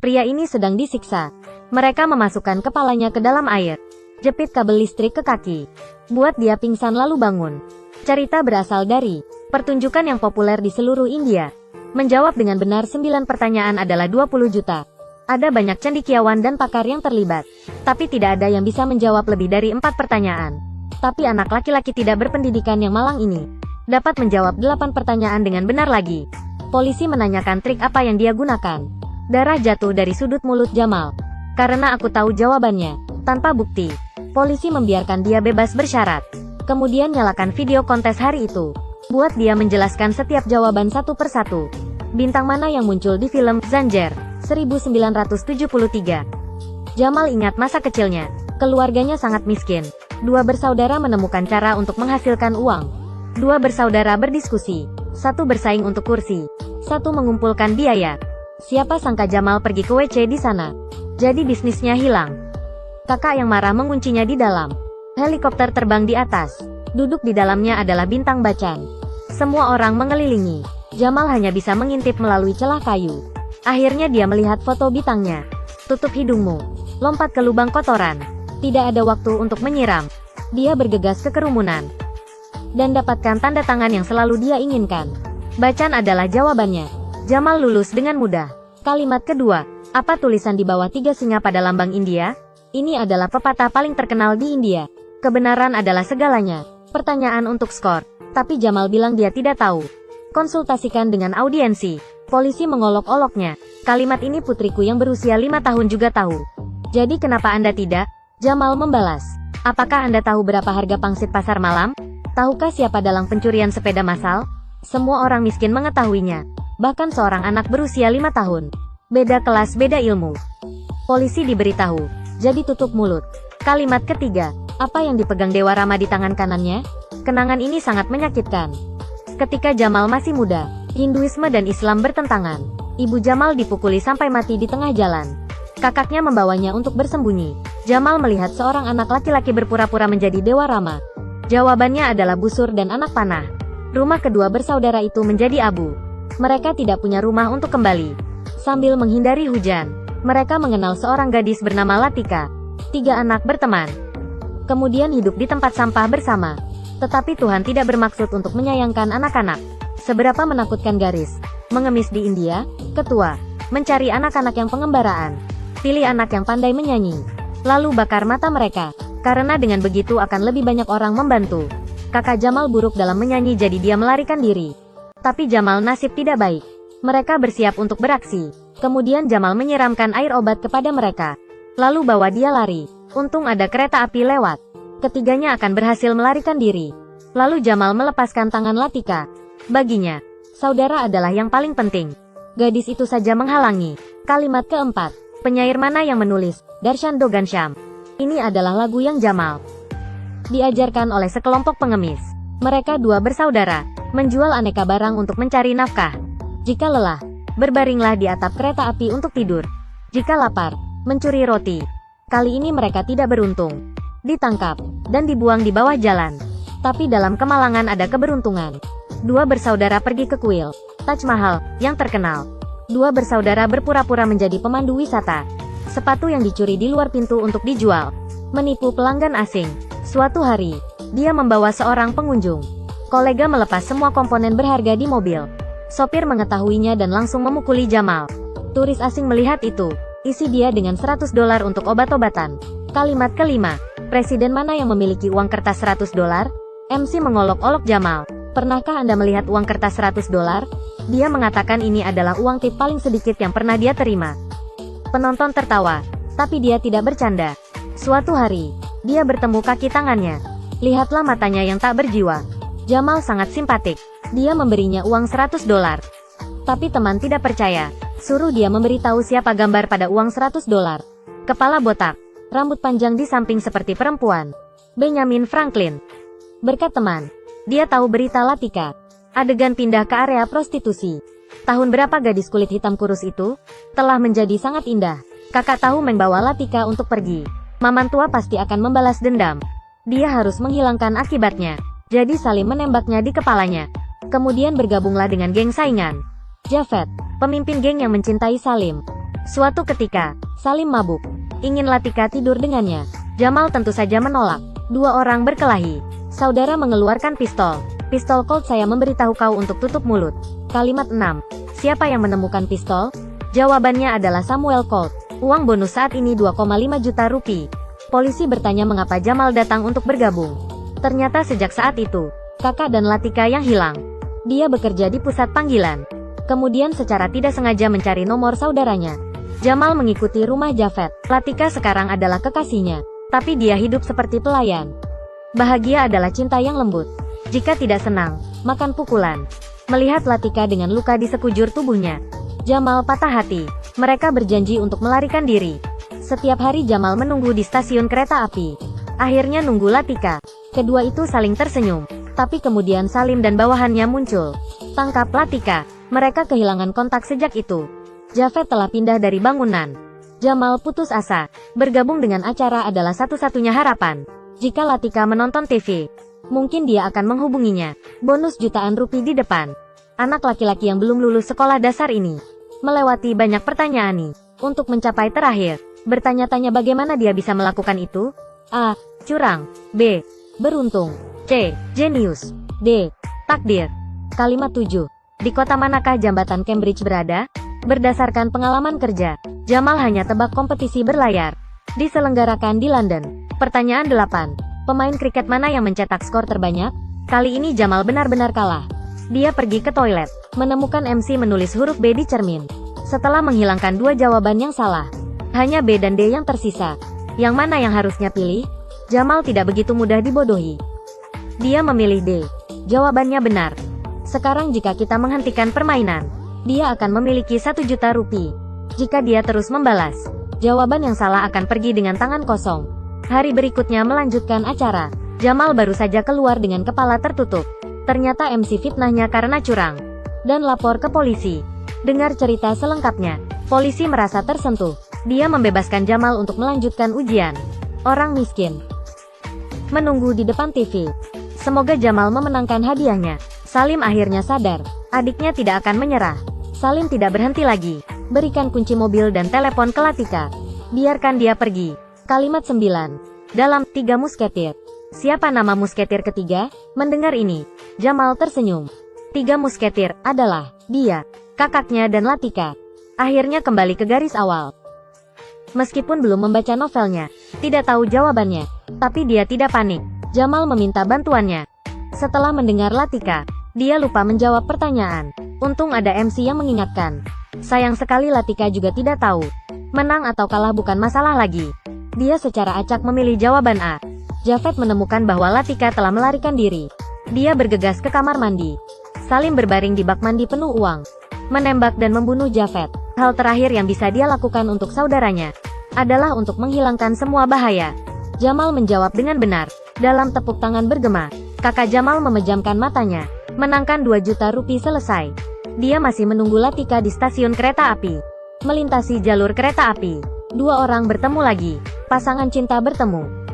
Pria ini sedang disiksa. Mereka memasukkan kepalanya ke dalam air, jepit kabel listrik ke kaki, buat dia pingsan lalu bangun. Cerita berasal dari pertunjukan yang populer di seluruh India. Menjawab dengan benar 9 pertanyaan adalah 20 juta. Ada banyak cendekiawan dan pakar yang terlibat, tapi tidak ada yang bisa menjawab lebih dari 4 pertanyaan. Tapi anak laki-laki tidak berpendidikan yang malang ini dapat menjawab 8 pertanyaan dengan benar lagi. Polisi menanyakan trik apa yang dia gunakan. Darah jatuh dari sudut mulut Jamal. Karena aku tahu jawabannya. Tanpa bukti, polisi membiarkan dia bebas bersyarat. Kemudian nyalakan video kontes hari itu, buat dia menjelaskan setiap jawaban satu persatu. Bintang mana yang muncul di film Zanjeer 1973? Jamal ingat masa kecilnya. Keluarganya sangat miskin. 2 bersaudara menemukan cara untuk menghasilkan uang. 2 bersaudara berdiskusi. 1 bersaing untuk kursi. 1 mengumpulkan biaya. Siapa sangka Jamal pergi ke WC di sana. Jadi bisnisnya hilang. Kakak yang marah menguncinya di dalam. Helikopter terbang di atas. Duduk di dalamnya adalah Bintang Bachchan. Semua orang mengelilingi. Jamal hanya bisa mengintip melalui celah kayu. Akhirnya dia melihat foto bintangnya. Tutup hidungmu. Lompat ke lubang kotoran. Tidak ada waktu untuk menyiram. Dia bergegas ke kerumunan dan dapatkan tanda tangan yang selalu dia inginkan. Bachchan adalah jawabannya. Jamal lulus dengan mudah. Kalimat kedua. Apa tulisan di bawah 3 singa pada lambang India? Ini adalah pepatah paling terkenal di India. Kebenaran adalah segalanya. Pertanyaan untuk skor. Tapi Jamal bilang dia tidak tahu. Konsultasikan dengan audiensi. Polisi mengolok-oloknya. Kalimat ini putriku yang berusia 5 tahun juga tahu. Jadi kenapa Anda tidak? Jamal membalas. Apakah Anda tahu berapa harga pangsit pasar malam? Tahukah siapa dalang pencurian sepeda massal? Semua orang miskin mengetahuinya. Bahkan seorang anak berusia 5 tahun. Beda kelas, beda ilmu. Polisi diberitahu. Jadi tutup mulut. Kalimat ketiga. Apa yang dipegang Dewa Rama di tangan kanannya? Kenangan ini sangat menyakitkan. Ketika Jamal masih muda, Hinduisme dan Islam bertentangan. Ibu Jamal dipukuli sampai mati di tengah jalan. Kakaknya membawanya untuk bersembunyi. Jamal melihat seorang anak laki-laki berpura-pura menjadi Dewa Rama. Jawabannya adalah busur dan anak panah. Rumah kedua bersaudara itu menjadi abu. Mereka tidak punya rumah untuk kembali. Sambil menghindari hujan, mereka mengenal seorang gadis bernama Latika. 3 anak berteman. Kemudian hidup di tempat sampah bersama. Tetapi Tuhan tidak bermaksud untuk menyayangkan anak-anak. Seberapa menakutkan garis mengemis di India? Ketua, mencari anak-anak yang pengembaraan. Pilih anak yang pandai menyanyi. Lalu bakar mata mereka. Karena dengan begitu akan lebih banyak orang membantu. Kakak Jamal buruk dalam menyanyi jadi dia melarikan diri. Tapi Jamal nasib tidak baik. Mereka bersiap untuk beraksi. Kemudian Jamal menyiramkan air obat kepada mereka. Lalu bawa dia lari. Untung ada kereta api lewat. Ketiganya akan berhasil melarikan diri. Lalu Jamal melepaskan tangan Latika. Baginya, saudara adalah yang paling penting. Gadis itu saja menghalangi. Kalimat keempat. Penyair mana yang menulis? Darshan Dogansham. Ini adalah lagu yang Jamal diajarkan oleh sekelompok pengemis. Mereka 2 bersaudara, menjual aneka barang untuk mencari nafkah. Jika lelah, berbaringlah di atap kereta api untuk tidur. Jika lapar, mencuri roti. Kali ini mereka tidak beruntung. Ditangkap, dan dibuang di bawah jalan. Tapi dalam kemalangan ada keberuntungan. 2 bersaudara pergi ke kuil Taj Mahal, yang terkenal. 2 bersaudara berpura-pura menjadi pemandu wisata. Sepatu yang dicuri di luar pintu untuk dijual. Menipu pelanggan asing. Suatu hari, dia membawa seorang pengunjung. Kolega melepas semua komponen berharga di mobil. Sopir mengetahuinya dan langsung memukuli Jamal. Turis asing melihat itu. Isi dia dengan $100 untuk obat-obatan. Kalimat kelima. Presiden mana yang memiliki uang kertas $100? MC mengolok-olok Jamal. Pernahkah Anda melihat uang kertas $100? Dia mengatakan ini adalah uang tip paling sedikit yang pernah dia terima. Penonton tertawa, tapi dia tidak bercanda. Suatu hari, dia bertemu kaki tangannya. Lihatlah matanya yang tak berjiwa. Jamal sangat simpatik. Dia memberinya uang $100. Tapi teman tidak percaya. Suruh dia memberitahu siapa gambar pada uang $100. Kepala botak, rambut panjang di samping seperti perempuan. Benjamin Franklin. Berkat teman, dia tahu berita Latika. Adegan pindah ke area prostitusi. Tahun berapa gadis kulit hitam kurus itu? Telah menjadi sangat indah. Kakak tahu membawa Latika untuk pergi. Maman tua pasti akan membalas dendam. Dia harus menghilangkan akibatnya. Jadi Salim menembaknya di kepalanya. Kemudian bergabunglah dengan geng saingan. Javed, pemimpin geng yang mencintai Salim. Suatu ketika, Salim mabuk. Ingin Latika tidur dengannya. Jamal tentu saja menolak. Dua orang berkelahi. Saudara mengeluarkan pistol. Pistol Colt, saya memberitahu kau untuk tutup mulut. Kalimat 6. Siapa yang menemukan pistol? Jawabannya adalah Samuel Colt. Uang bonus saat ini 2,5 juta rupiah. Polisi bertanya mengapa Jamal datang untuk bergabung. Ternyata sejak saat itu, kakak dan Latika yang hilang. Dia bekerja di pusat panggilan. Kemudian secara tidak sengaja mencari nomor saudaranya. Jamal mengikuti rumah Javed. Latika sekarang adalah kekasihnya. Tapi dia hidup seperti pelayan. Bahagia adalah cinta yang lembut. Jika tidak senang, makan pukulan. Melihat Latika dengan luka di sekujur tubuhnya, Jamal patah hati. Mereka berjanji untuk melarikan diri. Setiap hari Jamal menunggu di stasiun kereta api. Akhirnya nunggu Latika. Kedua itu saling tersenyum. Tapi kemudian Salim dan bawahannya muncul. Tangkap Latika. Mereka kehilangan kontak sejak itu. Javed telah pindah dari bangunan. Jamal putus asa. Bergabung dengan acara adalah satu-satunya harapan. Jika Latika menonton TV, mungkin dia akan menghubunginya. Bonus jutaan rupiah di depan. Anak laki-laki yang belum lulus sekolah dasar ini melewati banyak pertanyaan nih. Untuk mencapai terakhir, bertanya-tanya bagaimana dia bisa melakukan itu. A. Curang. B. Beruntung. C. Jenius. D. Takdir. Kalimat 7. Di kota manakah jembatan Cambridge berada? Berdasarkan pengalaman kerja, Jamal hanya tebak kompetisi berlayar. Diselenggarakan di London. Pertanyaan 8. Pemain kriket mana yang mencetak skor terbanyak? Kali ini Jamal benar-benar kalah. Dia pergi ke toilet, menemukan MC menulis huruf B di cermin. Setelah menghilangkan dua jawaban yang salah, hanya B dan D yang tersisa. Yang mana yang harusnya pilih? Jamal tidak begitu mudah dibodohi. Dia memilih D. Jawabannya benar. Sekarang jika kita menghentikan permainan, dia akan memiliki 1 juta rupiah. Jika dia terus membalas, jawaban yang salah akan pergi dengan tangan kosong. Hari berikutnya melanjutkan acara. Jamal baru saja keluar dengan kepala tertutup. Ternyata MC fitnahnya karena curang. Dan lapor ke polisi. Dengar cerita selengkapnya. Polisi merasa tersentuh. Dia membebaskan Jamal untuk melanjutkan ujian. Orang miskin menunggu di depan TV. Semoga Jamal memenangkan hadiahnya. Salim akhirnya sadar. Adiknya tidak akan menyerah. Salim tidak berhenti lagi. Berikan kunci mobil dan telepon ke Latika. Biarkan dia pergi. Kalimat 9. Dalam 3 musketir. Siapa nama musketir ketiga? Mendengar ini, Jamal tersenyum. 3 musketir adalah dia, kakaknya dan Latika. Akhirnya kembali ke garis awal. Meskipun belum membaca novelnya, tidak tahu jawabannya, tapi dia tidak panik. Jamal meminta bantuannya. Setelah mendengar Latika, dia lupa menjawab pertanyaan. Untung ada MC yang mengingatkan. Sayang sekali Latika juga tidak tahu. Menang atau kalah bukan masalah lagi. Dia secara acak memilih jawaban A. Javed menemukan bahwa Latika telah melarikan diri. Dia bergegas ke kamar mandi. Salim berbaring di bak mandi penuh uang. Menembak dan membunuh Javed. Hal terakhir yang bisa dia lakukan untuk saudaranya adalah untuk menghilangkan semua bahaya. Jamal menjawab dengan benar. Dalam tepuk tangan bergema, kakak Jamal memejamkan matanya. Menangkan 2 juta rupiah selesai. Dia masih menunggu Latika di stasiun kereta api. Melintasi jalur kereta api. 2 orang bertemu lagi. Pasangan cinta bertemu.